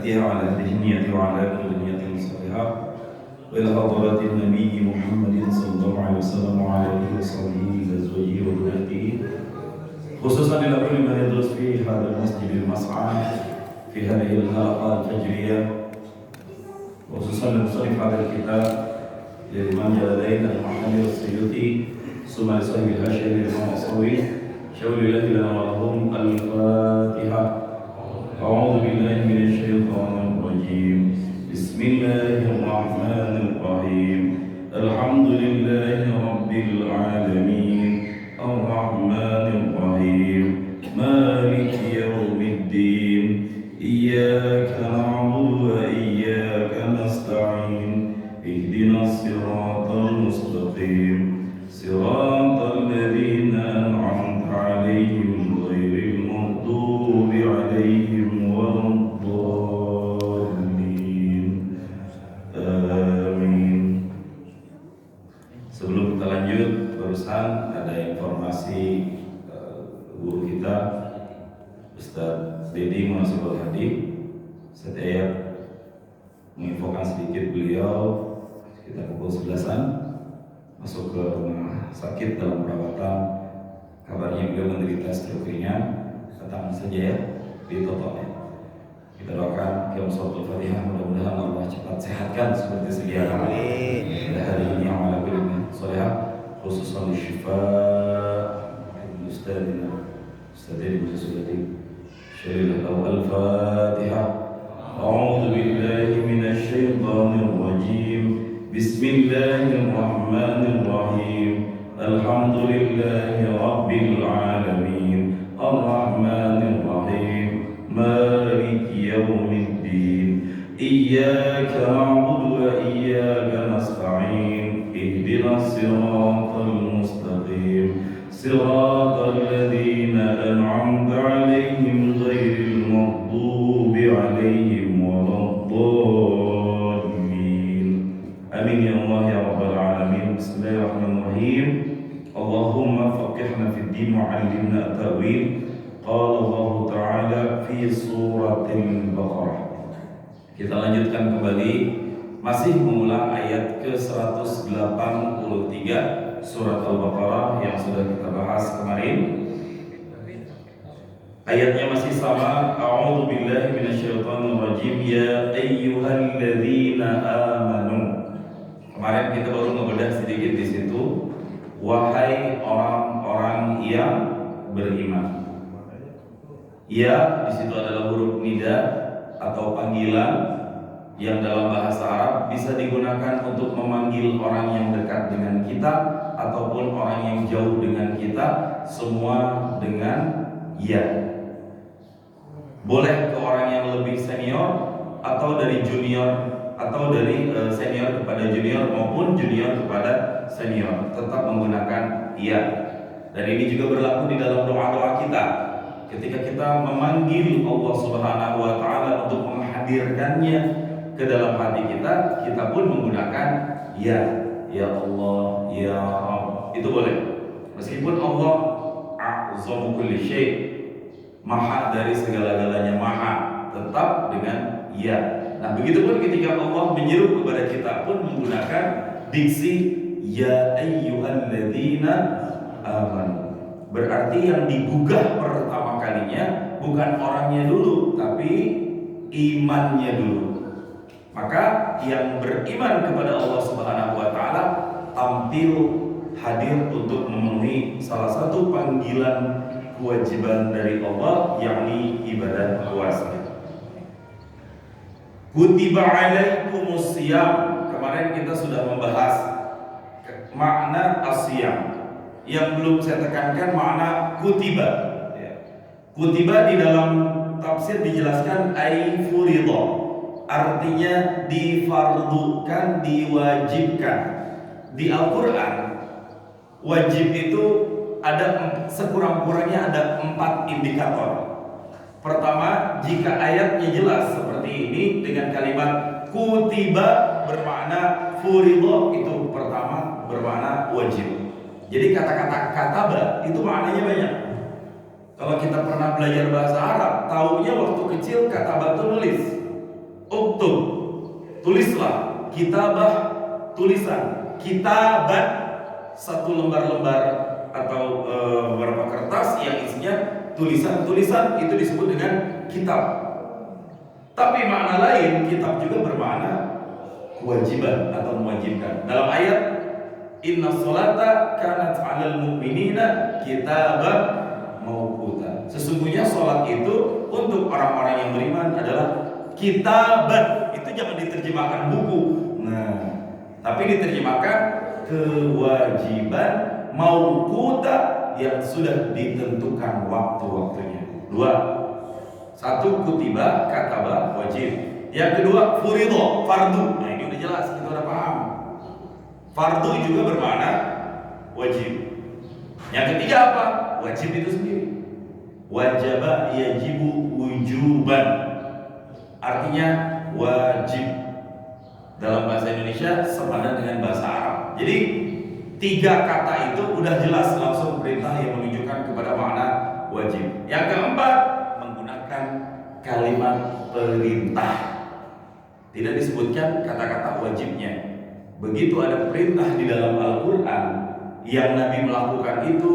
الفاتحة على هذه النية وعلى كل نية صالحة وإلى حضرة النبي محمد صلى الله عليه وسلم وعلى آله وصحبه وأزواجه وذريته خصوصا إلى كل من يدرس في هذا المسجد المسعى في هذه الحلقة الفجرية وخصوصا لمصنف هذا الكتاب للإمام جلالين المحلي السيوطي ثم لصاحب الهاشمي الإمام الصوي شاول الله لنا ولهم الفاتحة. أعوذ بالله من الشيطان الرجيم. بسم الله الرحمن الرحيم. الحمد لله رب العالمين الرحمن الرحيم مالك يوم الدين إياك نعبد وإياك نستعين اهدنا الصراط المستقيم صراط الذين أنعمت عليهم غير المغضوب عليهم ولا الضالين آمين. Sebelum kita lanjut, barusan ada informasi guru kita Ustaz Dedi Munasibul Hadi. Saya menginfokan sedikit beliau sekitar pukul 11-an masuk ke rumah sakit dalam perawatan. Kabarnya beliau menderita stroke ringan. Datang saja ya di totalnya. Kita doakan yang suratul Fatihah, mudah-mudahan Allah cepat sehatkan seperti sedia kala. Hari ini amal kulli salihah khususan syifa ustadina ustadina Musudati. Syaril al-Fatihah. A'udzu billahi minasy syaithanir rajim. Bismillahirrahmanirrahim. Alhamdulillahi rabbil alamin. Ar-Rahmanir Rahim. Maliki yaumiddin. Iyyaka na'budu wa iyyaka nasta'in. Ihdinas siratal mustaqim. Siratal ladzina an'amta 'alaihim ghairil maghdubi 'alaihim waladdallin. Amin ya Allah ya rabbal alamin. Bismillahirrahmanirrahim. Allahumma faqihna fid din wa 'allimna at-ta'wil. Qala Allah Ta'ala fi suratil Baqarah. Kita lanjutkan kembali, masih mengulang ayat ke-183 surat Al-Baqarah yang sudah kita bahas kemarin. Ayatnya masih sama. A'udzu billahi minasyaitonir rajim. Ya ayyuhalladzina amanu. Kemarin kita baru ngebedah sedikit di situ. Wahai orang-orang yang beriman. Ya, di situ adalah huruf nida atau panggilan yang dalam bahasa Arab bisa digunakan untuk memanggil orang yang dekat dengan kita ataupun orang yang jauh dengan kita, semua dengan ya. Boleh ke orang yang lebih senior atau dari junior atau dari senior kepada junior maupun junior kepada senior, tetap menggunakan ya. Dan ini juga berlaku di dalam doa-doa kita. Ketika kita memanggil Allah Subhanahu wa Ta'ala untuk menghadirkannya ke dalam hati kita, kita pun menggunakan ya, ya Allah, ya Rabb. Itu boleh. Meskipun Allah a'zamu kulli syai', maha dari segala-galanya, maha, tetap dengan ya. Nah, begitupun ketika Allah menyeru kepada kita pun menggunakan diksi ya ayyuhalladzina amanu. Berarti yang digugah pertama kalinya bukan orangnya dulu, tapi imannya dulu. Maka yang beriman kepada Allah Subhanahu wa Ta'ala tampil hadir untuk memenuhi salah satu panggilan kewajiban dari Allah, yakni ibadah puasa. Kutiba alaikumus shiyam. Kemarin kita sudah membahas makna asyam. Yang belum saya tekankan makna kutiba. Kutiba di dalam tafsir dijelaskan ay furidha, artinya difardukan, diwajibkan. Di Al-Quran wajib itu ada sekurang-kurangnya ada 4 indikator. Pertama, jika ayatnya jelas seperti ini dengan kalimat kutiba bermakna furidha, itu pertama bermakna wajib. Jadi kata-kata kataba itu maknanya banyak. Kalau kita pernah belajar bahasa Arab, taunya waktu kecil kataba itu nulis. Uktub, tulislah. Kitabah, tulisan. Kitabat, satu lembar-lembar atau beberapa kertas yang isinya tulisan-tulisan, itu disebut dengan kitab. Tapi makna lain, kitab juga bermakna kewajiban atau mewajibkan. Dalam ayat Inna sholata kanat 'alal mu'minina kitaban mawquta. Sesungguhnya sholat itu untuk orang-orang yang beriman adalah kitaban. Itu jangan diterjemahkan buku. Nah, tapi diterjemahkan kewajiban mawquta yang sudah ditentukan waktu-waktunya. Dua. Satu, kutiba, kataba, wajib. Yang kedua, furido, fardu. Nah, ini udah jelas, kita udah paham. Fardu juga bermakna wajib. Yang ketiga apa? Wajib itu sendiri. Wajaba yajibu wujuban. Artinya wajib. Dalam bahasa Indonesia sepadan dengan bahasa Arab. Jadi tiga kata itu udah jelas langsung perintah yang menunjukkan kepada makna wajib. Yang keempat, menggunakan kalimat perintah. Tidak disebutkan kata-kata wajibnya. Begitu ada perintah di dalam Al-Quran yang Nabi melakukan itu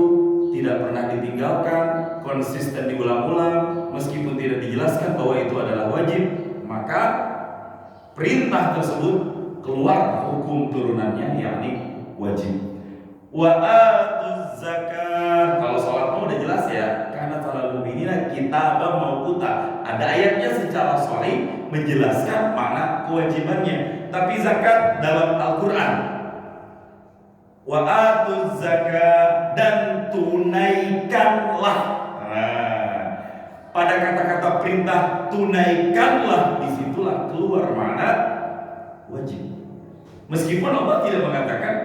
tidak pernah ditinggalkan, konsisten diulang-ulang, meskipun tidak dijelaskan bahwa itu adalah wajib, maka perintah tersebut keluar hukum turunannya, yakni wajib. Wa atuz zakat. Kalau sholat mau udah jelas ya, karena salat mu'minina kitaban mawquta. Ada ayatnya secara shar'i menjelaskan makna kewajibannya. Tapi zakat dalam Al-Quran, wa atuz zakat, dan tunaikanlah. Nah, pada kata-kata perintah tunaikanlah, disitulah keluar makna wajib. Meskipun Allah tidak mengatakan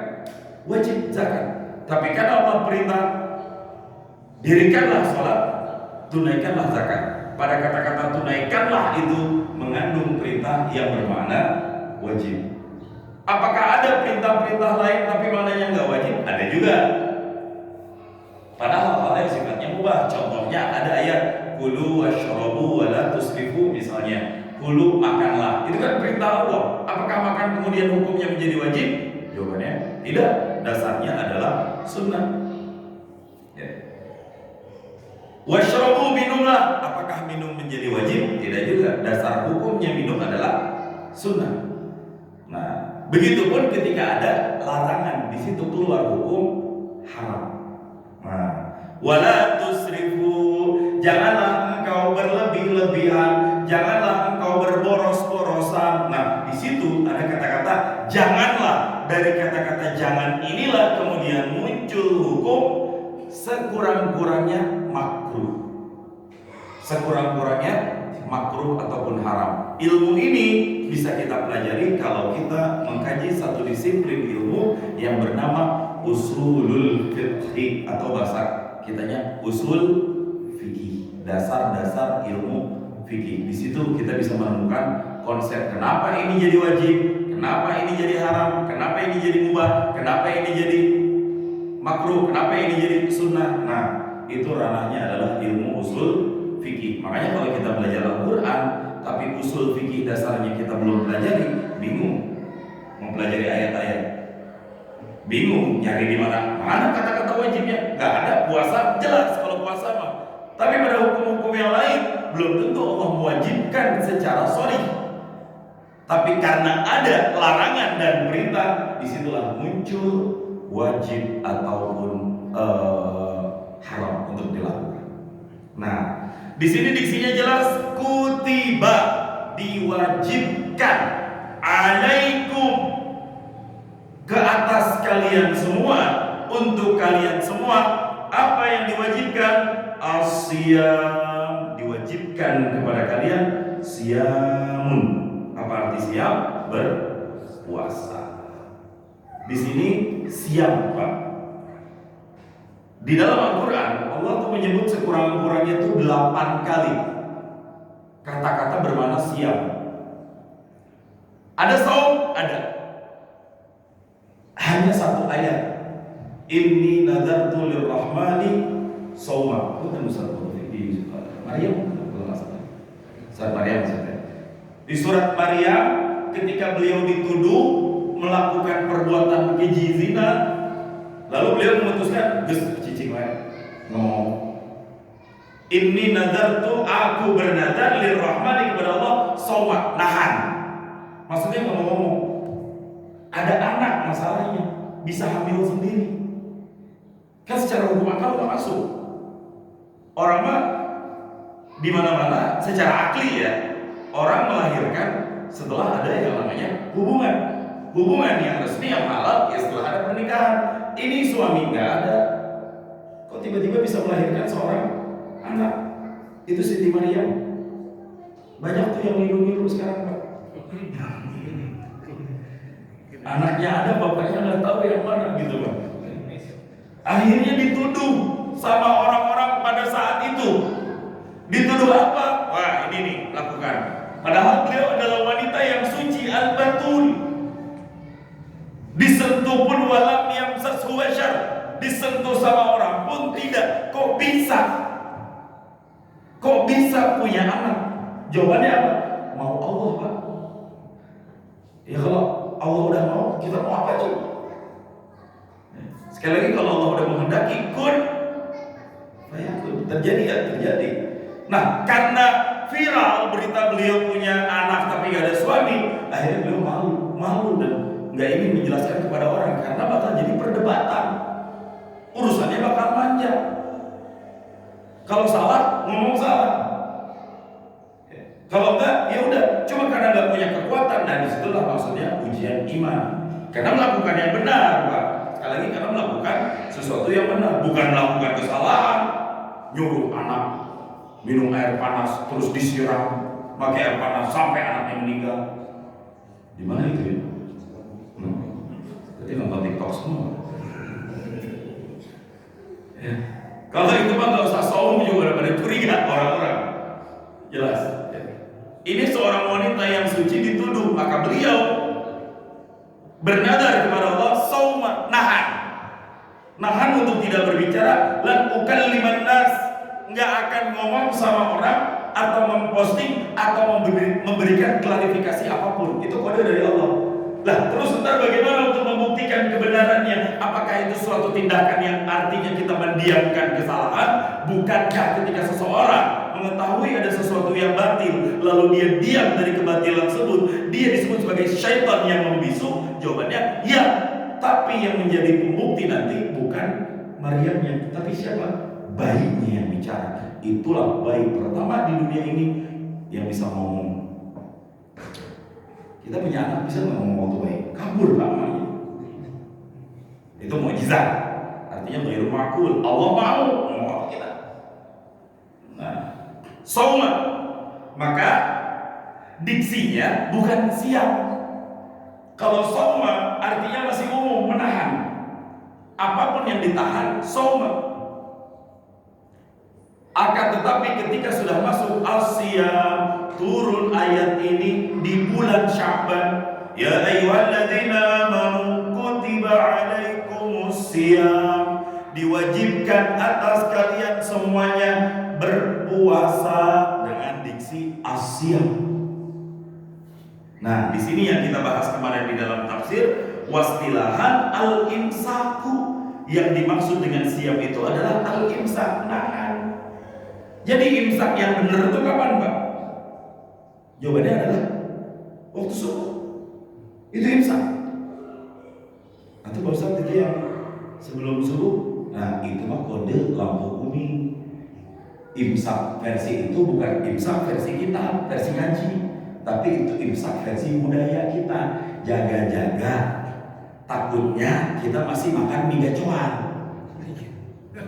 wajib zakat, tapi kan Allah perintah dirikanlah sholat, tunaikanlah zakat. Pada kata-kata tunaikanlah itu mengandung perintah yang bermakna wajib. Apakah ada perintah-perintah lain tapi maknanya nggak wajib? Ada juga. Padahal hal yang sifatnya mubah. Contohnya ada ayat kulu washrabu wala tusrifu misalnya. Kulu, makanlah. Itu kan perintah Allah. Apakah makan kemudian hukumnya menjadi wajib? Jawabannya tidak. Dasarnya adalah sunnah. Ya. Washrabu, minumlah. Apakah minum menjadi wajib? Tidak juga. Dasar hukumnya minum adalah sunnah. Nah, begitupun ketika ada larangan, di situ keluar hukum haram. Nah, wala tusrifu, janganlah engkau berlebih-lebihan, janganlah engkau berboros-borosan. Nah, di situ ada kata-kata janganlah. Dari kata-kata jangan inilah kemudian muncul hukum sekurang-kurangnya makruh. Sekurang-kurangnya makruh ataupun haram. Ilmu ini bisa kita pelajari kalau kita mengkaji satu disiplin ilmu yang bernama usulul fiqh, atau bahasa kitanya usul fikih, dasar-dasar ilmu fikih. Di situ kita bisa menemukan konsep kenapa ini jadi wajib, kenapa ini jadi haram, kenapa ini jadi mubah, kenapa ini jadi makruh, kenapa ini jadi sunnah. Nah, itu ranahnya adalah ilmu usul fikih. Makanya kalau kita belajar Al-Quran tapi usul fikih dasarnya kita belum pelajari, bingung mempelajari ayat-ayat, bingung nyari di mana kata-kata wajibnya. Gak ada. Puasa jelas kalau puasa mah, tapi pada hukum-hukum yang lain belum tentu Allah mewajibkan secara shar'i. Tapi karena ada larangan dan perintah, disitulah muncul wajib ataupun haram untuk dilakukan. Nah, di sini diksinya jelas, kutiba, diwajibkan, alaikum, ke atas kalian semua, untuk kalian semua. Apa yang diwajibkan? As-siyam, diwajibkan kepada kalian siyamun. Apa arti siyam? Berpuasa. Di sini siyam, Pak. Di dalam Al-Quran, Allah tuh menyebut sekurang-kurangnya itu 8 kali kata-kata bermakna siyam. Ada saum? Ada. Hanya satu ayat. Inni nadartu lirrahmani sauma. Bukan Ustaz Maryam, kalau nggak salah. Ustaz Maryam, Di surat Maryam ketika beliau dituduh melakukan perbuatan keji zina, lalu beliau memutuskan, "Gus, cicing wae ngomong. Inni nadartu, aku bernadar lirrahmani kepada Allah shauma, nahan." Maksudnya ngomong-ngomong. Ada anak masalahnya, bisa hamil sendiri. Kan secara hukum akal nggak masuk. Orang mah di mana-mana secara akli ya, orang melahirkan setelah ada yang namanya hubungan yang resmi, yang halal ya setelah ada pernikahan. Ini suami nggak ada, kok tiba-tiba bisa melahirkan seorang anak? Itu Siti Maryam. Banyak tuh yang niru-niru sekarang, Pak. Anaknya ada, bapaknya nggak tahu yang mana gitu, Pak. Akhirnya dituduh sama orang-orang pada saat itu. Dituduh apa? Wah, ini nih lakukan. Padahal beliau adalah wanita yang suci, al-batul. Disentuh pun walam yang sesuai, disentuh sama orang pun tidak. Kok bisa? Kok bisa punya anak? Jawabannya apa? Mau Allah, Pak. Ya kalau Allah udah mau, kita mau apa coba? Sekali lagi, kalau Allah udah menghendaki, kun fayakun, terjadi ya terjadi. Nah, karena viral berita beliau punya anak tapi gak ada suami, akhirnya beliau malu dan nggak ingin menjelaskan kepada orang karena bakal jadi perdebatan. Urusannya bakal panjang. Kalau salah, ngomong salah. Kalau enggak, ya udah. Cuma karena nggak punya kekuatan, nah disitulah maksudnya ujian iman. Karena melakukan yang benar, Pak. Sekali lagi, karena melakukan sesuatu yang benar, bukan melakukan kesalahan. Nyuruh anak minum air panas terus disiram pakai air panas sampai anaknya meninggal. Di mana itu ya? Berarti nonton TikTok semua. Ya. Kalau itu mah nggak usah sombong juga, udah pada curiga orang-orang. Jelas. Ya. Ini seorang wanita yang suci dituduh, maka beliau bernadar kepada Allah sauma, nahan untuk tidak berbicara, lan ukalliman nas, nggak akan ngomong sama orang atau memposting atau memberikan klarifikasi apapun. Itu kode dari Allah. Lah terus ntar bagaimana untuk membuktikan kebenarannya? Apakah itu suatu tindakan yang artinya kita mendiamkan kesalahan? Bukankah ketika seseorang mengetahui ada sesuatu yang batil lalu dia diam dari kebatilan tersebut, dia disebut sebagai syaitan yang membisu? Jawabannya ya. Tapi yang menjadi pembukti nanti bukan Maryamnya, tapi siapa? Bayinya yang bicara. Itulah bayi pertama di dunia ini yang bisa ngomong. Kita punya anak bisa nggak ngomong waktu bayi? Kabur namanya. Itu mukjizat. Artinya ghairu ma'qul. Allah mau ngomong kita. Nah, sauma, maka diksinya bukan siap. Kalau sauma artinya masih umum, menahan. Apapun yang ditahan, sauma. Akan tetapi ketika sudah masuk al-siyam, turun ayat ini di bulan Sya'ban. Ya ayyuhalladzina amanu kutiba alaikumus siyam, diwajibkan atas kalian semuanya berpuasa dengan diksi as-siyam. Nah, di sini yang kita bahas kemarin di dalam tafsir, wastilahan al-imsaku, yang dimaksud dengan siam itu adalah al-imsak, nahan. Jadi imsak yang benar itu kapan, Pak? Jawabannya adalah waktu subuh. Itu imsak. Atau Pak Ustaz itu yang sebelum subuh. Nah, itu mah kode lampu kuning. Imsak versi itu bukan imsak versi kita, versi ngaji, tapi itu imsak versi budaya kita. Jaga-jaga, takutnya kita masih makan mie gacoan.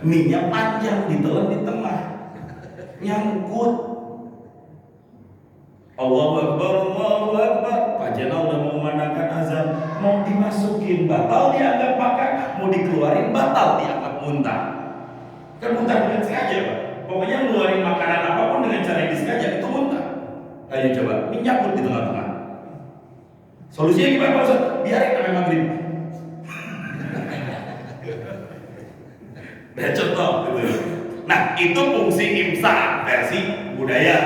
Mie-nya panjang, ditelan di tengah, nyangkut. Allahu Akbar, Allahu Akbar. Pak Jenal udah mau memandangkan azan, mau dimasukin batal dianggap makan, mau dikeluarin batal dianggap muntah. Kan muntah dengan sengaja, Pak. Pokoknya ngeluarin makanan apapun dengan cara yang disengaja itu muntah. Ayo coba, nyangkut di tengah-tengah. Solusinya gimana, Pak Ustaz? Biarin sampai maghrib. Udah contoh gitu. Nah, itu fungsi imsak versi budaya.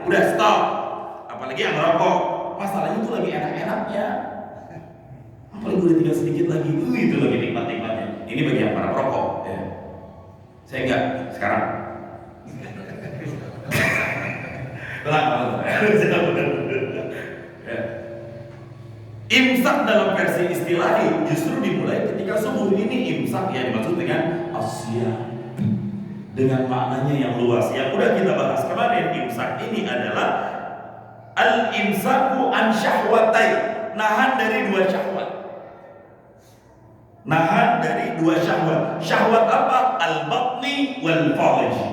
Udah stop. apalagi yang merokok. Masalahnya itu lagi enak-enaknya. Apalagi udah tinggal sedikit lagi, itu lagi nikmat-nikmatnya. Ini bagi yang para perokok. Ya. Saya enggak sekarang. Ya. Imsak dalam versi istilahi justru dimulai ketika subuh. Ini imsak yang dimaksud dengan asyam, dengan maknanya yang luas. Yang udah kita bahas kemarin, imsak ini adalah al-imsaku an syahwatai, nahan dari dua syahwat. Nahan dari dua syahwat. Syahwat apa? Al-batni wal farji.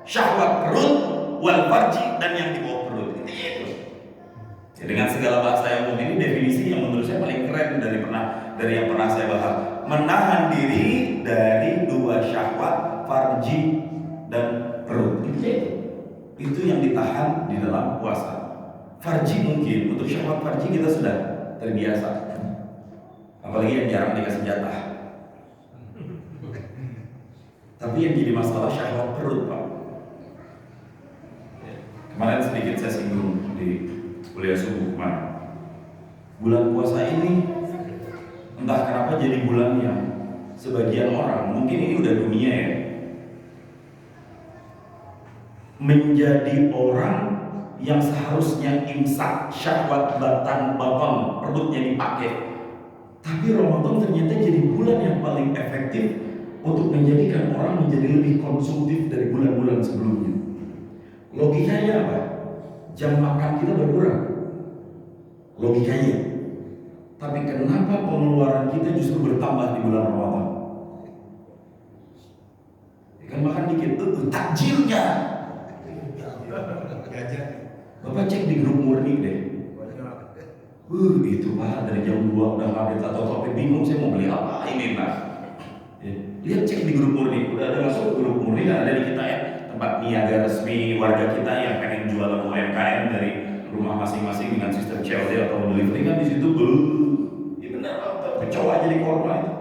Syahwat perut wal farji, dan yang di bawah perut. Intinya itu. Ya, dengan segala bahasa yang umum ini, definisi yang menurut saya paling keren dari yang pernah saya bahas. Menahan diri dari dua syahwat, farji dan perut. Itu yang ditahan di dalam puasa. Farji mungkin, untuk syahwat farji kita sudah terbiasa. Apalagi yang jarang dikasih jatah. Tapi yang jadi masalah syahwat perut, Pak. Kemarin sedikit saya singgung di kuliah subuh kemarin. Bulan puasa ini entah kenapa jadi bulan yang sebagian orang, mungkin ini udah dunia ya, menjadi orang yang seharusnya imsak syahwat batang perutnya dipakai. Tapi Ramadan ternyata jadi bulan yang paling efektif untuk menjadikan orang menjadi lebih konsumtif dari bulan-bulan sebelumnya. Logikanya apa? Jam makan kita berkurang. Logikanya. Tapi kenapa pengeluaran kita justru bertambah di bulan Ramadan? Ya kan makan dikit, takjilnya. Bapak cek di grup Murni deh. Itu Pak, dari jam 2 udah update atau topik, bingung saya mau beli apa ini Pak. Ya, lihat cek di grup Murni, udah ada masuk grup Murni, kan ada di kita ya, tempat niaga resmi warga kita yang pengen jualan UMKM dari rumah masing-masing dengan sistem COD atau delivery, kan di situ ya benar Pak, kecoa jadi korban itu.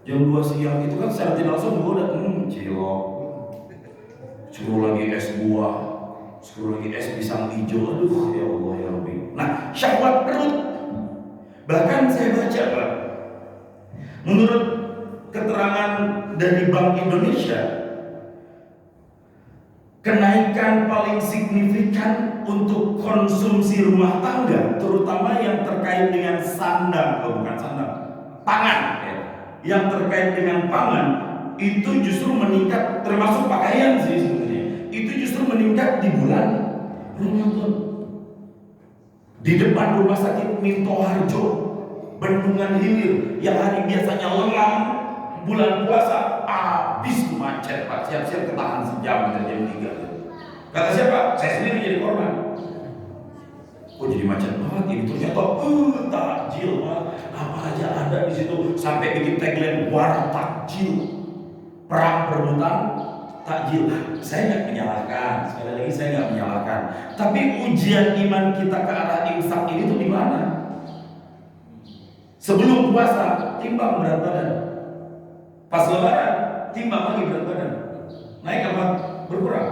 Jam 2 siang itu kan secara tidak langsung gue udah cilok, suruh lagi es buah, suruh lagi es pisang hijau, aduh ya Allah ya Rabbi. Nah, syahwat perut. Bahkan saya baca Pak, menurut keterangan dari Bank Indonesia, kenaikan paling signifikan untuk konsumsi rumah tangga, terutama yang terkait dengan pangan ya, yang terkait dengan pangan, itu justru meningkat, termasuk pakaian sih sebenarnya. Itu justru meningkat di bulan Ramadan. Di depan rumah sakit Minto Harjo, Bendungan Hilir, yang hari biasanya lengang, bulan puasa habis macet Pak. Siap-siap ketahan sejam dari jam 3. Kata siapa? Saya sendiri jadi korban. Kok jadi macet banget ini? Ternyata takjil Pak. Apa aja ada di situ, sampai bikin tagline war takjil, perang perebutan takjil. Saya nggak menyalahkan, sekali lagi saya nggak menyalahkan. Tapi ujian iman kita ke arah imsak ini tuh di mana? Sebelum puasa timbang berat badan, pas lebaran timbang lagi berat badan, naik apa? Berkurang.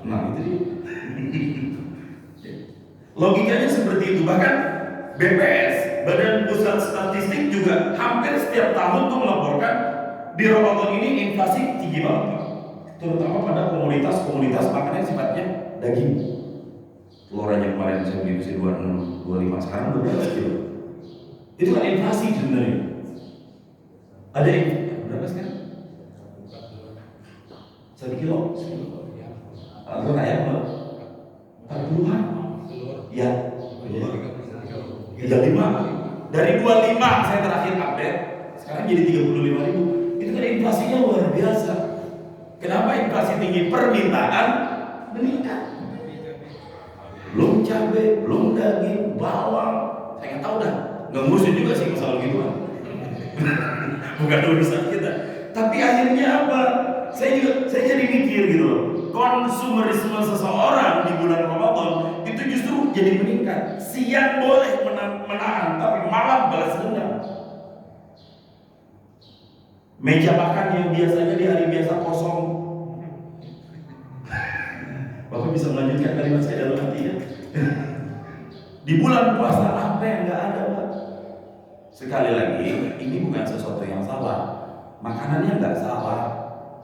Nah itu dia. Logikanya seperti itu. Bahkan BPS, Badan Pusat Statistik, juga hampir setiap tahun tuh melaporkan di Ramadan ini inflasi tinggi banget, terutama pada komoditas makanan sifatnya daging. Telur aja kemarin saya beli masih 26, 25, sekarang udah berapa kilo? Itu kan inflasi sebenarnya. Ada yang berapa sekarang? 1 kilo. Telur ayam 40-an. Ya. 35. Dari 25 saya terakhir update, sekarang jadi 35.000. Itu kan inflasinya luar biasa. Kenapa inflasi tinggi? Permintaan meningkat. Belum cabai, belum daging, bawang. Saya nggak tahu dah. Nggak ngurusin juga sih masalah gituan. Bukan urusan kita. Tapi akhirnya apa? Saya jadi mikir gitu loh. Konsumerisme seseorang di bulan Ramadan itu justru jadi meningkat. Siang boleh menahan, tapi malam balas dendam. Meja makan yang biasanya di hari biasa kosong, Bapak Bapak bisa melanjutkan kalimat saya dalam hati ya? Di bulan puasa apa yang nggak ada, Pak? Sekali lagi, ini bukan sesuatu yang salah. Makanannya nggak salah,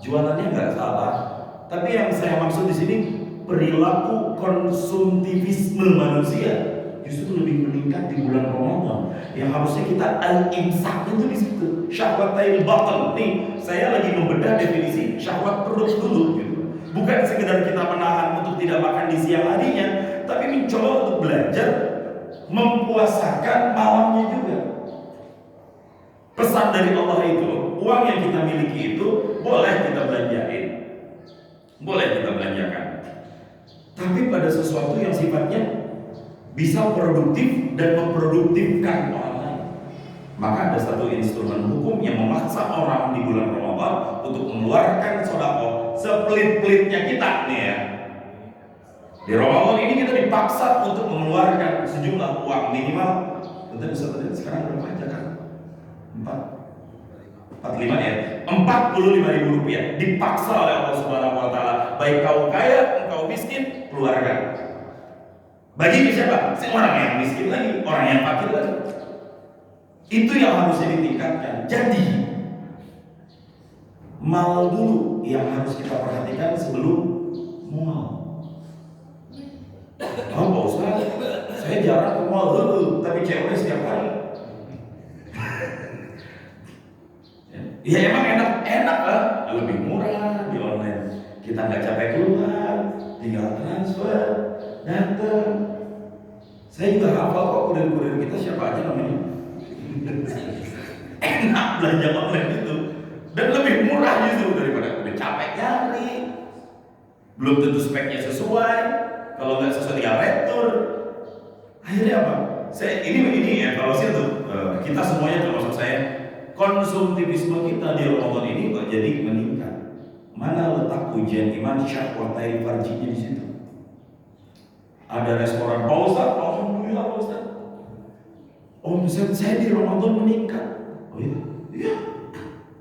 jualannya nggak salah. Tapi yang saya maksud di sini perilaku konsumtivisme manusia justru lebih meningkat di bulan Ramadan. Yang harusnya kita al-imsak itu di situ. Syahwatail batan. Nih, saya lagi membedah definisi syahwat perut dulu gitu. Bukan sekedar kita menahan untuk tidak makan di siang harinya, tapi mencoba untuk belajar mempuasakan malamnya juga. Pesan dari Allah itu, uang yang kita miliki itu boleh kita belanjain, boleh kita belanjakan, tapi pada sesuatu yang sifatnya bisa produktif dan memproduktifkan orang lain. Maka ada satu instrumen hukum yang memaksa orang di bulan Ramadan untuk mengeluarkan sedekah sepelit-pelitnya kita nih ya. Di Ramadan ini kita dipaksa untuk mengeluarkan sejumlah uang minimal. Bentar bisa sekarang berapa aja kan? 45 ya, 45.000 rupiah dipaksa oleh Allah Subhanahu Wa Taala. Baik kau kaya, engkau miskin, keluarkan. Bagi siapa? Orang yang miskin lagi, orang yang fakir lagi. Itu yang harusnya ditingkatkan. Jadi mal dulu yang harus kita perhatikan sebelum mual. Oh Pak Ustaz, saya jarang ke mall dulu, tapi cewek setiap hari. Ya emang enak lah, lebih murah di online. Kita nggak capek keluar, tinggal transfer, datang. Saya juga hafal kok kurir-kurir kita siapa aja namanya. Enak belanja online itu, dan lebih murah justru daripada udah capek nyari. Belum tentu speknya sesuai. Kalau nggak sesuai tinggal retur. Akhirnya apa? Ini evaluasi tuh kita semuanya termasuk saya. Konsumtivisme kita di Ramadan ini kok jadi meningkat. Mana letak ujian iman syahwatai farjinya di situ? Ada restoran Pak Ustaz, alhamdulillah Pak Ustaz. Oh Ustaz, saya di Ramadan meningkat. Oh iya? Iya.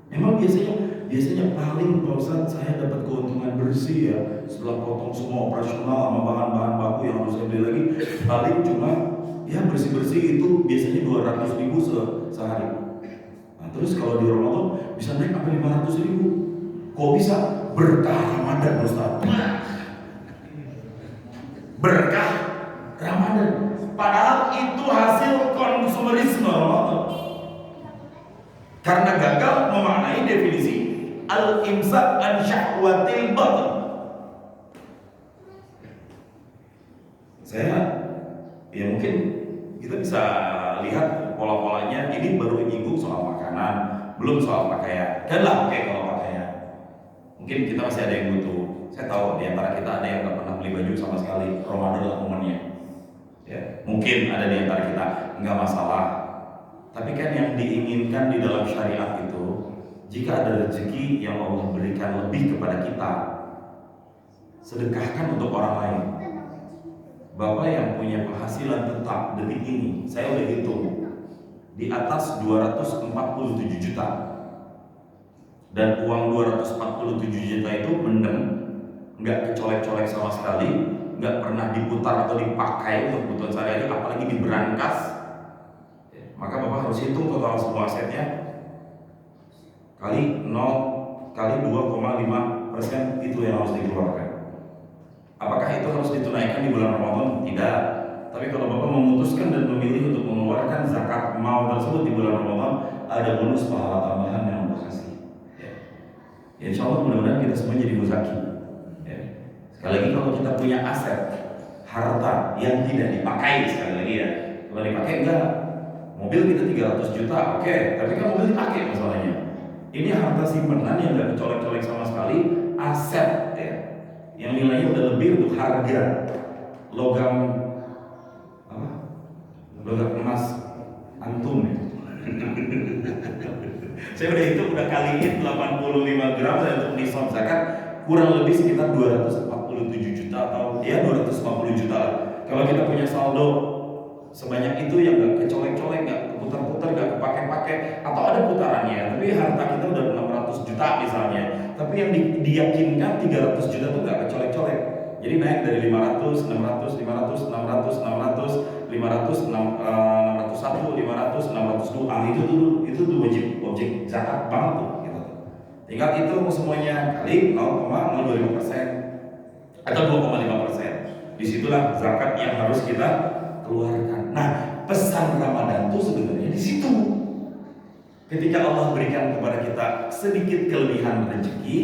Memang biasanya paling Pak Ustaz saya dapat keuntungan bersih ya. Setelah potong semua operasional sama bahan-bahan baku yang harus saya beli lagi, paling cuma ya bersih-bersih itu biasanya 200.000 sehari. Nah, terus kalau di Ramadan bisa naik sampai 500.000. Kok bisa? Berkah Ramadan Ustaz. Berkah Ramadan. Padahal itu hasil konsumerisme Ramadan. Karena gagal memaknai definisi al-imsak an syahwatil batan. Saya ya mungkin kita bisa lihat pola-polanya. Ini baru menyinggung soal makanan, belum soal pakaian. Dan lah oke kalau pakaian mungkin kita masih ada yang butuh. Saya tahu di antara kita ada yang nggak pernah beli baju sama sekali. Ramadan lah momennya ya, mungkin ada di antara kita, nggak masalah. Tapi kan yang diinginkan di dalam syariat itu, jika ada rezeki yang Allah berikan lebih kepada kita, sedekahkan untuk orang lain. Bapak yang punya penghasilan tetap detik ini, saya udah hitung di atas 247 juta, dan uang 247 juta itu mendem, nggak kecolek-colek sama sekali, nggak pernah diputar atau dipakai untuk kebutuhan sehari-hari, apalagi diberangkas. Maka Bapak harus hitung total semua asetnya kali 0 kali 2,5% itu yang harus dikeluarkan. Apakah itu harus ditunaikan di bulan Ramadan? Tidak. Tapi kalau Bapak memutuskan dan memilih untuk mengeluarkan zakat mal tersebut di bulan Ramadan, ada bonus pahala tambahan yang Allah kasih. Ya, insya Allah mudah-mudahan kita semua jadi muzaki. Ya. Sekali lagi kalau kita punya aset harta yang tidak dipakai, sekali lagi ya, kalau dipakai enggak. Mobil kita 300 juta, oke, tapi kan mobil dipakai masalahnya. Ini harta simpanan yang nggak kecolek-colek sama sekali, aset ya, yang nilainya udah lebih untuk harga logam emas antum ya. Saya udah hitung, udah kaliin 85 gram saya untuk nisab zakat, kurang lebih sekitar 247 juta atau ya 250 juta lah. Kalau kita punya saldo sebanyak itu yang gak kecolek-colek, gak keputar-putar, gak kepake-pake, atau ada putarannya, tapi harta kita udah 600 juta misalnya, tapi yang diyakinkan 300 juta tuh gak kecolek-colek. Jadi naik dari 500, 600, 500, 600, 600, 500, 601, 500, 602. Itu tuh objek zakat banget tuh gitu. Tinggal itu semuanya kali 0,025% atau 2,5%. Disitulah zakat yang harus kita keluarkan. Nah, pesan Ramadan tuh sebenarnya di situ. Ketika Allah berikan kepada kita sedikit kelebihan rezeki,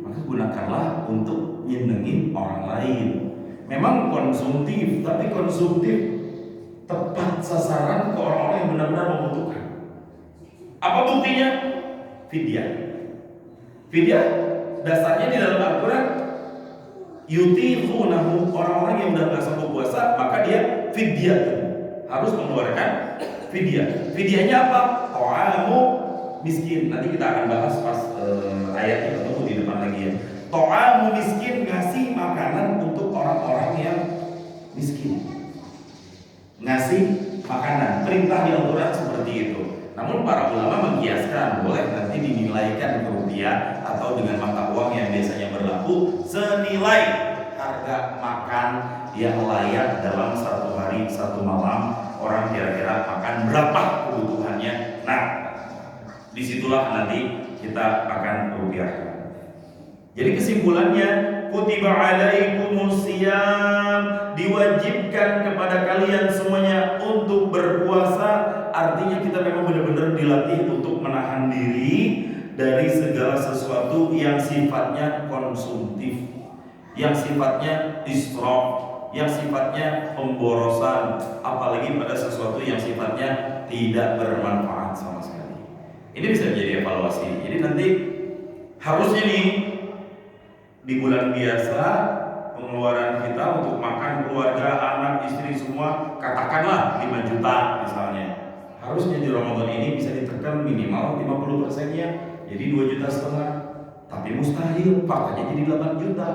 maka gunakanlah untuk nyenengin orang lain. Memang konsumtif, tapi konsumtif tepat sasaran ke orang-orang yang benar-benar membutuhkan. Apa buktinya? Fidyah. Fidyah dasarnya di dalam Al-Quran, yutiqunahu, orang-orang yang udah nggak sanggup puasa, maka dia fidyah, harus mengeluarkan fidyah. Fidyahnya apa? Ta'amu miskin. Nanti kita akan bahas pas ayatnya ketemu di depan lagi ya. Ta'amu miskin, ngasih makanan untuk orang-orang yang miskin. Ngasih makanan, perintah di Al-Quran seperti itu. Namun para ulama mengkiaskan, boleh nanti dinilaikan ke rupiah atau dengan mata uang yang biasanya berlaku senilai harga makan yang layak dalam satu hari satu malam. Orang kira-kira makan berapa kebutuhannya. Nah, disitulah nanti kita akan rupiahkan. Jadi kesimpulannya, kutiba alaikumus siyam, diwajibkan kepada kalian semuanya untuk berpuasa. Artinya kita memang benar-benar dilatih untuk menahan diri dari segala sesuatu yang sifatnya konsumtif, yang sifatnya israf, yang sifatnya pemborosan, apalagi pada sesuatu yang sifatnya tidak bermanfaat sama sekali. Ini bisa jadi evaluasi. Jadi nanti harusnya nih di bulan biasa pengeluaran kita untuk makan keluarga, anak, istri semua katakanlah 5 juta misalnya. Harusnya di Ramadan ini bisa ditekan minimal 50%-nya, jadi 2,5 juta. Tapi mustahil, faktanya jadi 8 juta.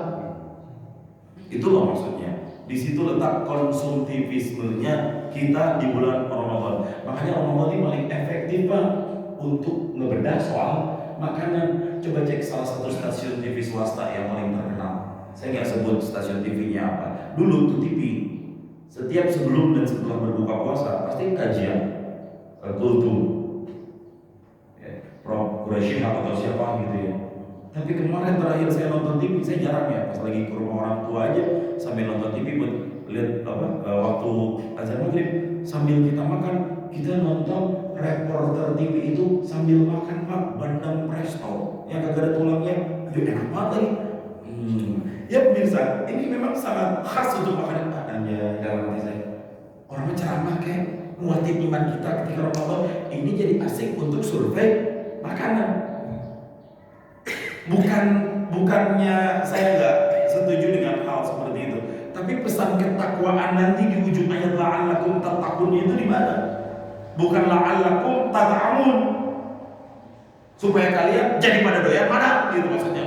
Itu loh maksudnya. Di situ letak konsumtivismenya kita di bulan Ramadan. Makanya Ramadan ini paling efektif Pak untuk ngebedah soal makanan. Coba cek salah satu stasiun TV swasta yang paling terkenal. Saya nggak sebut stasiun TV-nya apa. Dulu tuh TV setiap sebelum dan setelah berbuka puasa pasti kajian kultum, Prof. Quraisy atau siapa gitu ya. Tapi kemarin terakhir saya nonton TV, saya jarang ya, pas lagi ke rumah orang tua aja sambil nonton TV buat lihat waktu azan maghrib sambil kita makan, kita nonton reporter TV itu sambil makan Pak, bandeng presto yang kagak ada tulangnya, enak banget lagi. Ya pemirsa, ini memang sangat khas untuk makanan padannya dalam hati saya. Orangnya ceramah kayak nguatin iman kita ketika Ramadan. Ini jadi asik untuk survei makanan. Bukannya saya nggak setuju dengan hal seperti itu, tapi pesan ketakwaan nanti di ujung ayat la'allakum tattaqun itu di mana? Bukan la'allakum tata'amun, supaya kalian jadi pada doyan mana gitu maksudnya.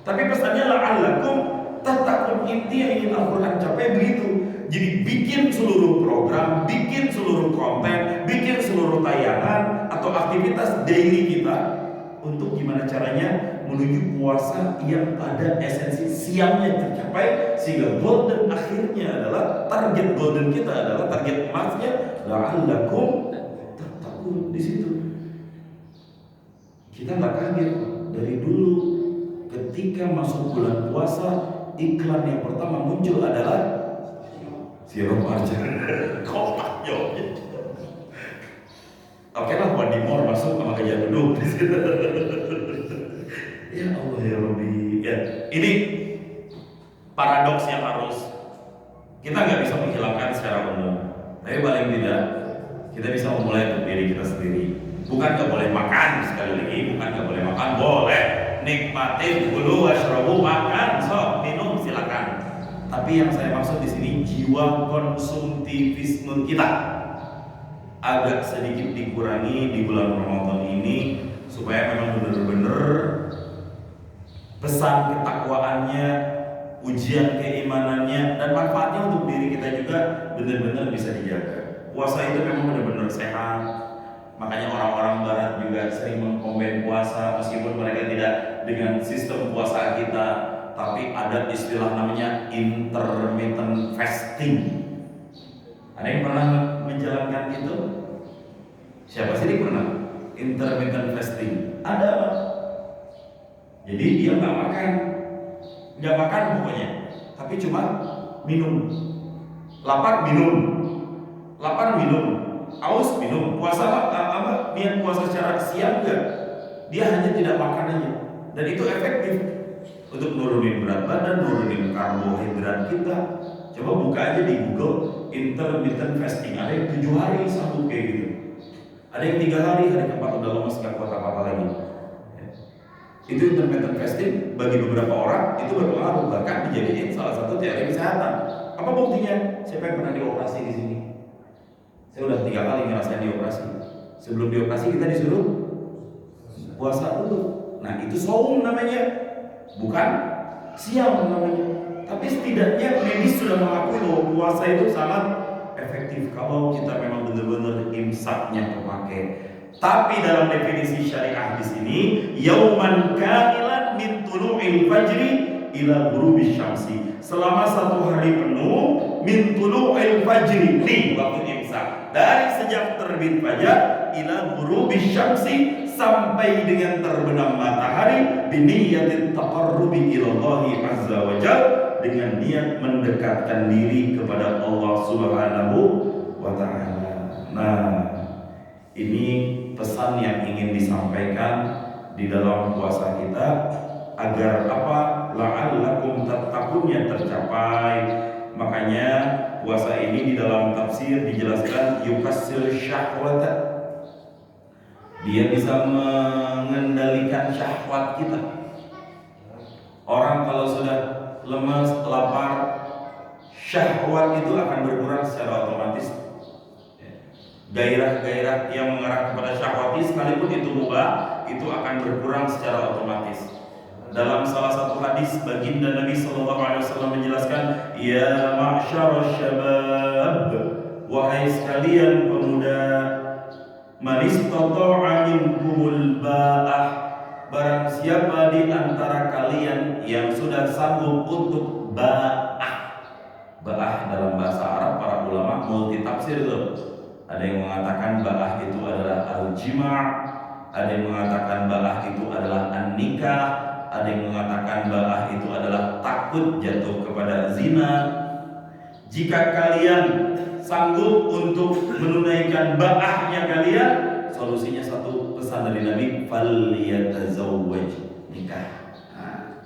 Tapi pesannya la'allakum tattaqun, inti yang ingin Al-Quran capai begitu. Jadi bikin seluruh program, bikin seluruh konten, bikin seluruh tayangan atau aktivitas daily kita untuk gimana caranya menuju puasa yang pada esensi siamnya tercapai, sehingga golden akhirnya adalah target golden kita adalah target emasnya la'allakum tattaqun. Di situ kita nggak kaget dari dulu ketika masuk bulan puasa, iklan yang pertama muncul adalah sirup arca. Kopak jawabnya. Oke lah, Wadimor masuk sama Gajah Duduk di situ. Ya Allah ya Rabbi. Ya, ini paradoks yang harus kita nggak bisa menghilangkan secara umum. Tapi paling tidak kita bisa memulai dari diri kita sendiri. Bukan nggak boleh makan, sekali lagi bukan nggak boleh makan, boleh nikmatin dulu, washrobu, makan, sok minum silakan. Tapi yang saya maksud di sini jiwa konsumtivisme kita agak sedikit dikurangi di bulan Ramadan ini supaya memang benar-benar pesan ketakwaannya, ujian keimanannya, dan manfaatnya untuk diri kita juga benar-benar bisa dijaga. Puasa itu memang benar-benar sehat. Makanya orang-orang Barat juga sering mengkomen puasa meskipun mereka tidak dengan sistem puasa kita. tapi ada istilah namanya intermittent fasting. Ada yang pernah menjalankan itu? Siapa sih yang pernah? Intermittent fasting. Ada apa? Jadi dia nggak makan pokoknya, tapi cuma minum. Lapar minum, aus minum. Puasa niat puasa secara siang enggak? Dia hanya tidak makan aja, dan itu efektif untuk nurunin berat badan, nurunin karbohidrat kita. Coba buka aja di Google intermittent fasting. Ada yang 7 hari sanggup kayak gitu. Ada yang 3 hari, hari keempat udah lemes gak kuat apa-apa lagi. Itu intermittent fasting bagi beberapa orang itu berpengaruh, bahkan dijadiin salah satu teori kesehatan. Apa buktinya? Siapa yang pernah dioperasi di sini? Saya udah 3 kali ngerasain dioperasi. Sebelum dioperasi kita disuruh puasa dulu. Nah itu saum namanya, bukan siang namanya. Tapi setidaknya medis sudah mengakui bahwa puasa itu sangat efektif kalau kita memang benar-benar imsaknya terpakai. Tapi dalam definisi syariah di sini, yauman kamilan min tulu'il fajri ila ghurubish syamsi. Selama 1 hari penuh min tulu'il fajri, nih waktu imsak. Dari sejak terbit fajar ila ghurubish syamsi sampai dengan terbenam matahari biniyatit taqarrubi ilallahi azza wa jalla, dengan niat mendekatkan diri kepada Allah Subhanahu wa taala. Nah, ini pesan yang ingin disampaikan di dalam puasa kita agar apa? La'allakum tattaqunnya tercapai. Makanya puasa ini di dalam tafsir dijelaskan yukassir syahwata. Dia bisa mengendalikan syahwat kita. Orang kalau sudah lemas, lapar, syahwat itu akan berkurang secara otomatis. Gairah-gairah yang mengarah kepada syahwati sekalipun itu mubah, itu akan berkurang secara otomatis. Dalam salah satu hadis baginda Nabi SAW menjelaskan, ya ma'syarasy syabab, wahai sekalian pemuda, man istata'a minkumul ba'ah, barang siapa di antara kalian yang sudah sanggup untuk ba'ah. Ba'ah dalam bahasa Arab para ulama multi tafsir tuh. Ada yang mengatakan ba'ah itu adalah al-jima', ada yang mengatakan ba'ah itu adalah an-nikah, ada yang mengatakan ba'ah itu adalah takut jatuh kepada zina. Jika kalian sanggup untuk menunaikan ba'ahnya kalian, solusinya satu, pesan dari Nabi, falyatazawwaj, nikah. Nah,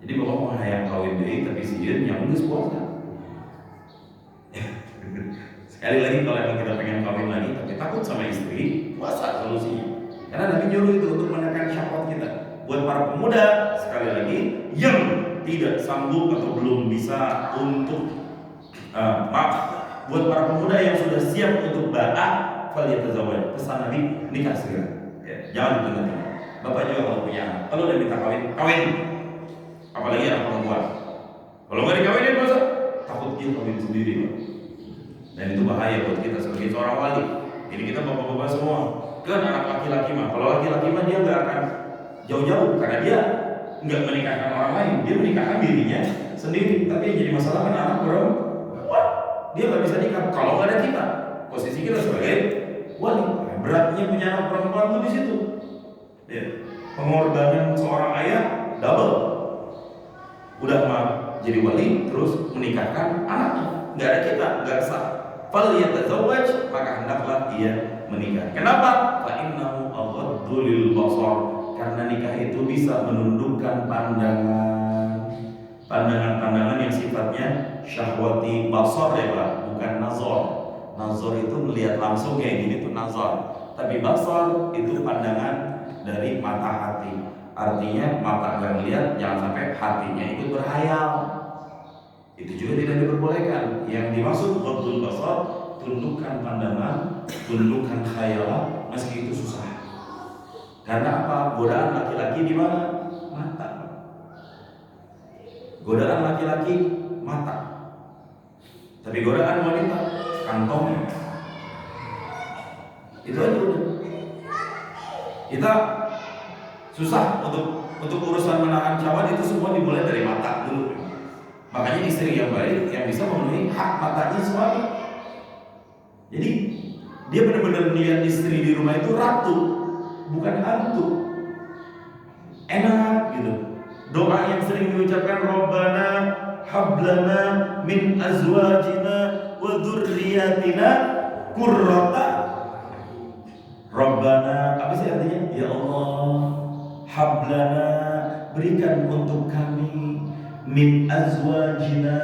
jadi bapak mau hayang kawin deui tapi sieun yang geus puasa. Sekali lagi kalau emang kita pengen kawin lagi tapi takut sama istri, puasa solusinya. Karena Nabi nyuruh itu untuk menekan syahwat kita. Buat para pemuda, sekali lagi, yang tidak sanggup atau belum bisa untuk buat para pemuda yang sudah siap untuk ba'ah, falyatazawwaj. Pesan Nabi, nikah segera. Ya, jangan ditunda-tunda. Bapak juga kalau punya anak, kalau udah minta kawin. Apalagi anak perempuan. Kalau nggak dikawinin masa takut dia kawin sendiri, Pak. Dan itu bahaya buat kita sebagai seorang wali. Ini kita bapak-bapak semua, kan anak laki-laki mah. Kalau laki-laki mah dia nggak akan jauh-jauh karena dia nggak menikahkan orang lain, dia menikahkan dirinya sendiri. Tapi yang jadi masalah kan anak perempuan, dia nggak bisa nikah kalau nggak ada kita. Posisi kita sebagai wali, beratnya punya anak perempuan tuh di situ. Ya. Pengorbanan seorang ayah double. Udah mah jadi wali, terus menikahkan anaknya, nggak ada kita, nggak sah. Falyatazawwaj, maka hendaklah dia menikah. Kenapa? Fa innahu aghaddu lil basar. Karena nikah itu bisa menundukkan pandangan yang sifatnya syahwati. Basar ya Pak, bukan nazar. Nazar itu melihat langsung kayak gini tuh nazar. Tapi basar itu pandangan dari mata hati. Artinya mata nggak melihat, jangan sampai hatinya ikut berhayal. Itu juga tidak diperbolehkan. Yang dimaksud ghadul basar, tundukkan pandangan, tundukkan khayalan, meski itu susah. Karena apa? Godaan laki-laki di mana? Mata. Godaan laki-laki mata. Tapi godaan wanita kantongnya. Itu aja udah. Kita susah untuk urusan menahan syahwat, itu semua dimulai dari mata. Makanya istri yang baik yang bisa memenuhi hak matanya suami. Jadi dia benar-benar melihat istri di rumah itu ratu, bukan hantu. Enak gitu. Doa yang sering diucapkan, Rabbana hablana min azwajina wa dzurriyyatina qurrata. Rabbana, apa sih artinya? Ya Allah, hablana, berikan untuk kami min azwajina,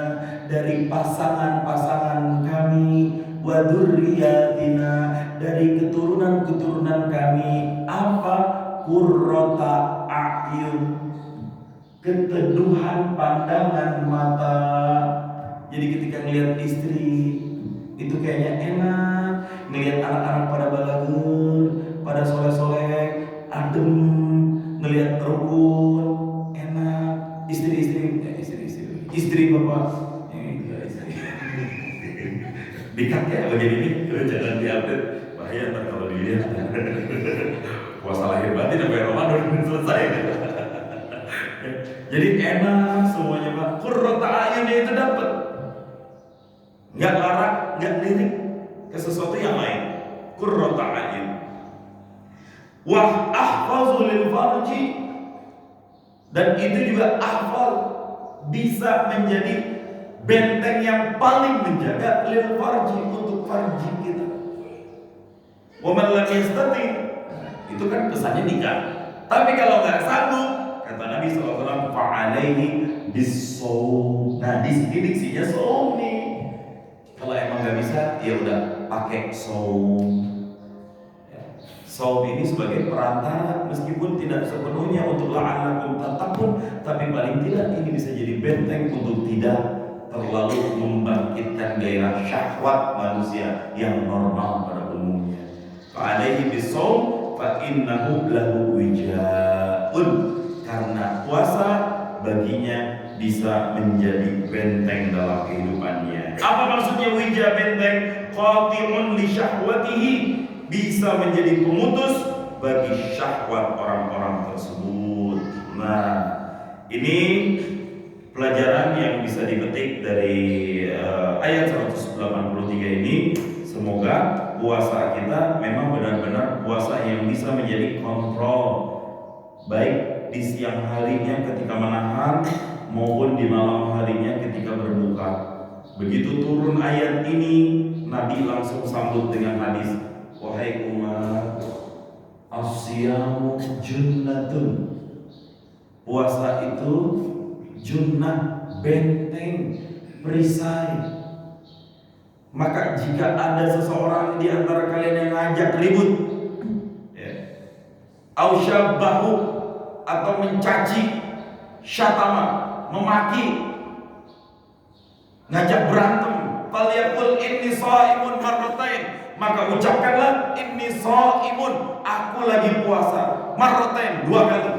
dari pasangan-pasangan kami, wa dzurriyyatina, dari keturunan-keturunan kami, apa? Qurrata a'yun, keteduhan pandangan mata. Jadi ketika ngelihat istri itu kayaknya enak, ngelihat anak-anak pada balagur, pada soleh-soleh, adem, ngelihat rukun, enak. Istri bapak, istri. Dikat ya bagian ini, jangan diupdate, bahaya ntar kalau dilihat. Puasa lahir batin sampai Ramadan selesai. Jadi enak semuanya Pak. Qurrata a'yunnya itu dapat. Enggak larak, enggak lirik ke sesuatu yang lain. Qurrata a'yun. Wa ahfazu lil farji, dan itu juga ahfal, bisa menjadi benteng yang paling menjaga lil farji, untuk farji kita. Wa man lam yastati, itu kan pesannya nikah. Tapi kalau nggak sanggup, kata Nabi SAW, fa'alaihi bis-shaum. Nah di sini diksinya shaum nih. Kalau emang nggak bisa, ya udah pakai shaum. Shaum ini sebagai perantara, meskipun tidak sepenuhnya untuk la'allakum tattaqun, tapi paling tidak ini bisa jadi benteng untuk tidak terlalu membangkitkan gairah syahwat manusia yang normal pada umumnya. Fa'alaihi bis-shaum fa innahu lahu wijaun, karena puasa baginya bisa menjadi benteng dalam kehidupannya. Apa maksudnya wija, benteng? Qati'un li syahwatihi, bisa menjadi pemutus bagi syahwat orang-orang tersebut. Nah, ini pelajaran yang bisa dipetik dari ayat 183 ini. Semoga puasa kita memang benar-benar puasa yang bisa menjadi kontrol, baik di siang harinya ketika menahan maupun di malam harinya ketika berbuka. Begitu turun ayat ini, Nabi langsung sambut dengan hadis, wahai umat, as-siyamu junnatun, puasa itu junnah, benteng, perisai. Maka jika ada seseorang di antara kalian yang ngajak ribut, ausyabahu, atau mencaci, syatama, memaki, ngajak berantem, falyaqul inni shaimun marratain, maka ucapkanlah inni shaimun, aku lagi puasa, marratain, 2 kali.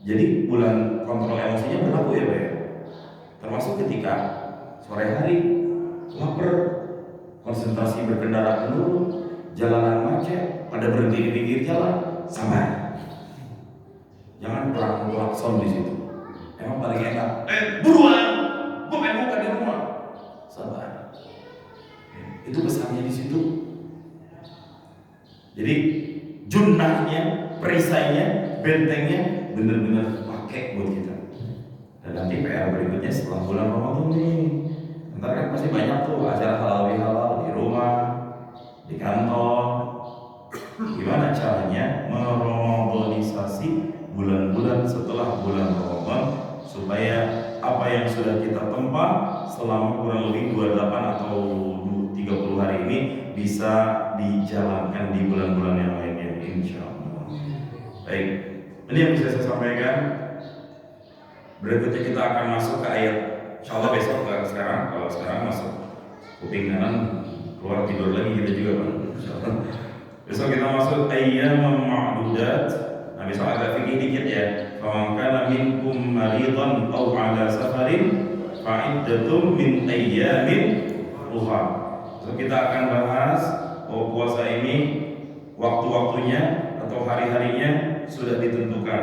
Jadi bulan kontrol emosinya berlaku ya Pak ya? Termasuk ketika sore hari lapar, konsentrasi berkendara menurun, jalanan macet, pada berhenti di pinggir jalan, sabar. Jangan perang klakson di situ. Emang paling enak. Buruan, gue pengen buka di rumah. Sabar. Itu pesannya di situ. Jadi junnahnya, perisainya, bentengnya benar-benar pakai buat kita. Dan nanti PR berikutnya setelah bulan Ramadan nih, ntar kan pasti banyak tuh acara halal bihalal di rumah, di kantor. Gimana caranya meramadonisasi bulan-bulan setelah bulan Ramadan, supaya apa yang sudah kita tempa selama kurang lebih 28 atau 30 hari ini bisa dijalankan di bulan-bulan yang lainnya, insya Allah. Baik, ini yang bisa saya sampaikan. Berikutnya kita akan masuk ke ayat, insya Allah besok, sekarang. Kalau sekarang masuk kuping kanan, keluar tidur lagi kita juga Pak. Besok kita masuk ayyamam ma'dudat. Nah besok agak fikih dikit ya. Faman kana minkum maridan aw ala safarin fa'iddatum min ayyamin ukhra. So kita akan bahas puasa ini waktu-waktunya atau hari-harinya sudah ditentukan.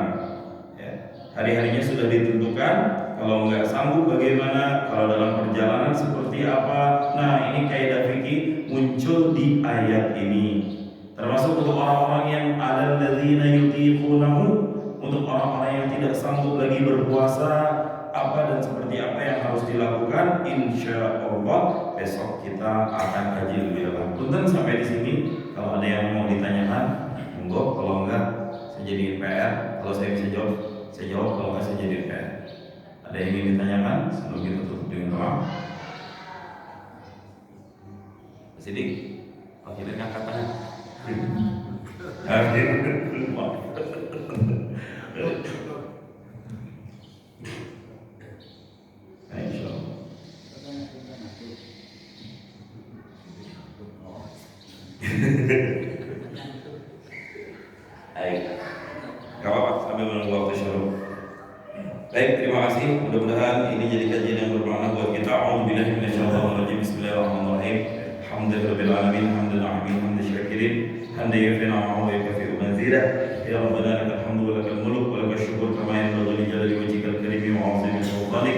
Ya. hari-harinya sudah ditentukan. Kalau nggak sanggup bagaimana? Kalau dalam perjalanan seperti apa? Nah, ini kaidah fikih muncul di ayat ini. Termasuk untuk orang-orang yang ada alladzina yutiqunahu, untuk orang-orang yang tidak sanggup lagi berpuasa, apa dan seperti apa yang harus dilakukan. Insya Allah besok kita akan kaji lebih dalam. Punten sampai di sini. Kalau ada yang mau ditanyakan, monggo. Kalau enggak, saya jadiin PR. Kalau saya bisa jawab, saya jawab. Kalau enggak, saya jadiin PR. Ada yang ingin ditanyakan sebelum kita tutup dengan doa? Sidik, akhirnya ngangkat tangan. Baik, gak apa-apa sambil menunggu waktu syuruh. Baik, terima kasih. Mudah-mudahan ini jadi kajian yang bermakna buat kita. A'udzubillahi minasyaitonir Bismillahirrahmanirrahim. Alhamdulillahirabbil alamin, hamdan alamin, hamdan syakirin, hamdan yufi'u wa yukafi'u mazida. Ya Rabbana lakal hamdu wa lakal mulk wa lakal syukur kama yanbaghi li jalali wajhikal karim wa 'azimi sultanik.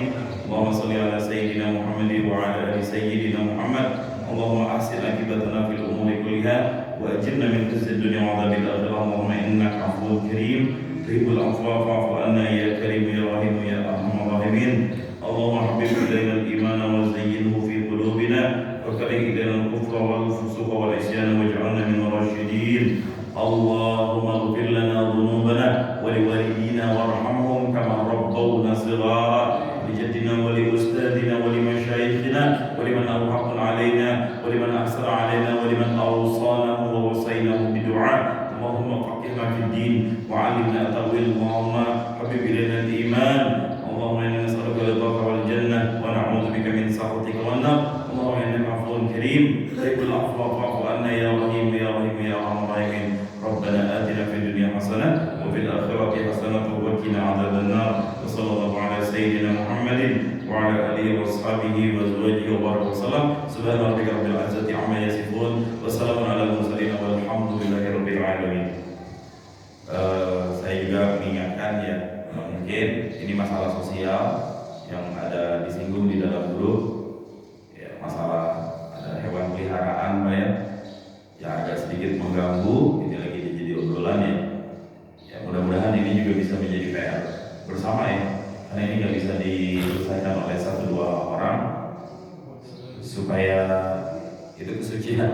Allahumma shalli ala sayyidina Muhammad wa ala ali sayyidina Muhammad. Allahumma ahsin akibatana fil umuri kulliha wa ajirna min khizyid dunya wa 'adzabil akhirah. Allahumma innaka 'afuwwun karim tuhibbul 'afwa fa'fu 'anna ya karim ya rahim ya arhamar rahimin. Allahumma habbib ilaina al-iman wa zayyinhu fi qulubina wa karih ilaina al-kufra wal fusuqa wal isyan waj'alna min ar-rasyidin. Allahumma ighfir lana dhunubana wa liwalidina warhamhum kama rabbawna shighara. لجدنا ولأستاذنا ولمشايخنا ولمن أرحق علينا ولمن أحسن علينا ولمن أوصانا ووصيناه بدعاء. اللهم فقهنا في الدين وعلمنا تأويل. اللهم حبب إلينا الإيمان. اللهم إنا نسألك رضاك والجنة ونعوذ بك من سخطك والنار. اللهم إنك عفو كريم تحب العفو فاعف عنا يا رحيم يا رحيم يا أرحم الراحمين. ربنا آتنا في الدنيا حسنة وفي الآخرة حسنة وقنا عذاب النار. وصلى الله على سيدنا محمد وعلى آله وأصحابه وأزواجه وبارك وسلم. سبحان ربك رب العزة عما يصفون وسلام على المرسلين والحمد لله رب العالمين. Saya juga mengingatkan ya, mungkin ini masalah sosial yang ada disinggung di dalam grup ya, masalah ada hewan peliharaan Pak ya, yang agak sedikit mengganggu. Ini lagi jadi obrolan ya. Ya mudah-mudahan ini juga bisa menjadi PR bersama ya, karena ini nggak bisa diselesaikan oleh satu dua orang, supaya itu kesucian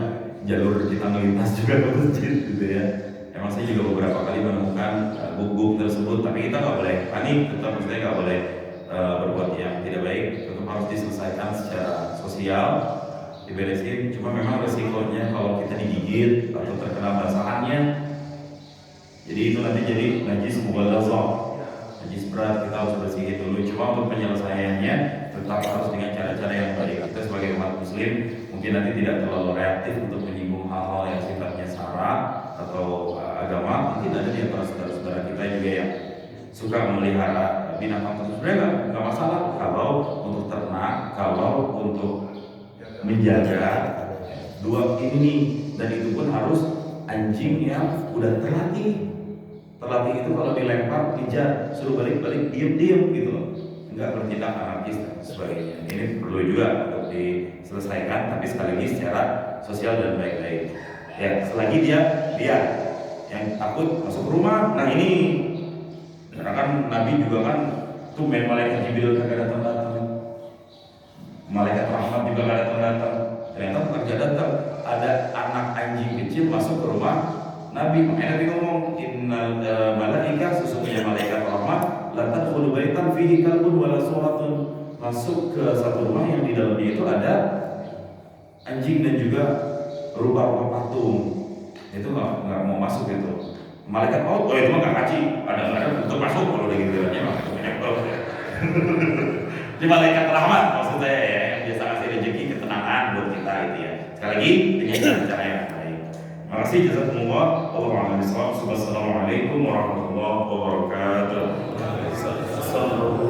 jalur kita melintas juga ke masjid gitu ya. Emang saya juga beberapa kali menemukan buk-buk tersebut, tapi kita nggak boleh panik, tetap kita nggak boleh berbuat yang tidak baik. Tetap harus diselesaikan secara sosial, diberesin. Cuma memang resikonya kalau kita digigit atau terkena basahannya, jadi itu nanti jadi najis mughalazah, najis berat. Kita harus bersihin dulu. Cuma untuk penyelesaiannya tetap harus dengan cara-cara yang baik. Kita sebagai umat muslim mungkin nanti tidak terlalu reaktif untuk menyinggung hal-hal yang sifatnya sara atau agama. Mungkin ada di antara saudara-saudara kita juga yang suka memelihara binatang tersebut. Sebenarnya nggak masalah kalau untuk ternak, kalau untuk menjaga dua ini, dan itu pun harus anjing yang udah terlatih. Terlatih itu kalau dilempar, kejar, suruh balik-balik, diem-diem gitu loh, nggak bertindak anarkis dan sebagainya. Ini perlu juga untuk diselesaikan, tapi sekaligus secara sosial dan baik-baik. Ya, selagi dia yang takut masuk rumah. Nah ini, karena kan Nabi juga kan tuh main malaikat Jibril kagak datang-datang, malaikat rahmat juga gak datang-datang. Ternyata pekerja datang, ada anak anjing kecil masuk ke rumah Nabi. Makanya Nabi ngomong, innal malaika, sesungguhnya malaikat rahmat, la tadkhulu baitan fihi kalbun wala suratun. Masuk ke satu rumah yang di dalamnya itu ada anjing dan juga rupa-rupa patung. Itu nggak mau masuk itu. Malaikat itu mah nggak ngaji. Ada untuk masuk kalau udah gitu aja mah. Ini malaikat rahmat maksud saya ya, yang biasa kasih rezeki ketenangan buat kita itu ya. Sekali lagi dengan cara yang baik. Terima kasih, jazakumullah. Wallahu a'lam bishawab. Wassalamualaikum warahmatullahi wabarakatuh.